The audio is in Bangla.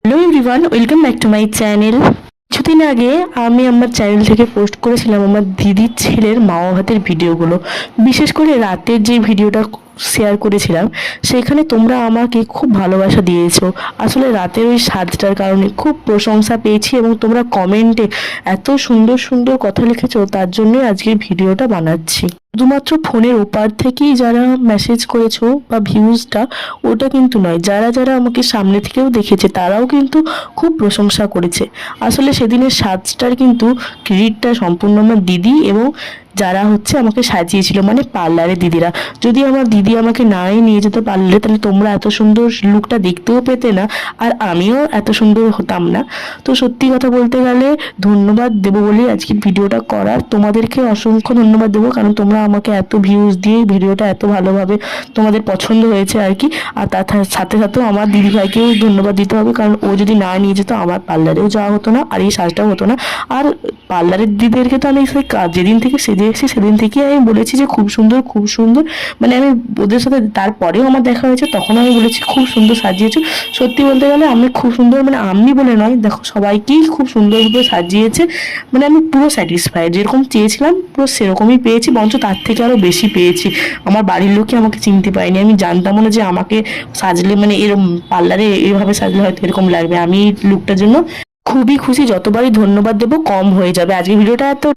Hello everyone, welcome back to my channel. কিছুদিন আগে আমি আমার চ্যানেল থেকে পোস্ট করেছিলাম আমার দিদির ছেলের মামা ভাতের ভিডিওগুলো। বিশেষ করে রাতের যে ভিডিওটা শেয়ার করেছিলাম সেখানে তোমরা আমাকে খুব ভালোবাসা দিয়েছো। আসলে রাতের ওই স্বাদটার কারণে খুব প্রশংসা পেয়েছি এবং তোমরা কমেন্টে এত সুন্দর সুন্দর কথা লিখেছো, তার জন্যই আজকের ভিডিওটা বানাচ্ছি। শুধুমাত্র ফোনের ওপার থেকেই যারা মেসেজ করেছো বা ভিউজটা, ওটা কিন্তু নয়, যারা যারা আমাকে সামনে থেকেও দেখেছে তারাও কিন্তু খুব প্রশংসা করেছে। আসলে সেদিনের সাজটার কিন্তু ক্রেডিটটা সম্পূর্ণ আমার দিদি এবং যারা হচ্ছে আমাকে সাজিয়েছিল, মানে পার্লারের দিদিরা। যদি আমার দিদি আমাকে নাই নিয়ে যেত পার্লারে, তাহলে তোমরা এত সুন্দর লুকটা দেখতেও পেতে না, আর আমিও এত সুন্দর হতাম না। তো সত্যি কথা বলতে গেলে ধন্যবাদ দেবো বলে আজকে ভিডিওটা করার, তোমাদেরকে অসংখ্য ধন্যবাদ দেবো, কারণ তোমরা আমাকে এত ভিউজ দিয়ে ভিডিওটা এত ভালোভাবে তোমাদের পছন্দ হয়েছে আর কি। আর তার সাথে সাথেও আমার দিদিভাইকেও ধন্যবাদ দিতে হবে, কারণ ও যদি না নিয়ে যেত আমার পার্লারেও যাওয়া হতো না আর এই সাজটাও হতো না। আর পার্লারের দিদিদেরকে তো আমি সেই যেদিন থেকে সেজে এসেছি সেদিন থেকেই আমি বলেছি যে খুব সুন্দর খুব সুন্দর, মানে আমি ওদের সাথে তারপরেও আমার দেখা হয়েছে, তখন আমি বলেছি খুব সুন্দর সাজিয়েছো। সত্যি বলতে গেলে আমি খুব সুন্দর, মানে আমি বলে নয়, দেখো সবাইকেই খুব সুন্দরভাবে সাজিয়েছে। মানে আমি পুরো স্যাটিসফাইড, যেরকম চেয়েছিলাম পুরো সেরকমই পেয়েছি, বরঞ্চ তার থেকে আরও বেশি পেয়েছি। আমার বাড়ির লোকই আমাকে চিনতে পারেনি, আমি জানতাম না যে আমাকে সাজলে, মানে এরকম পার্লারে এইভাবে সাজলে হয়তো এরকম লাগবে। আমি এই লুকটার জন্য খুবই খুশি, যতবারই ধন্যবাদ দেবো কম হয়ে যাবে। আজকে ভিডিওটা এত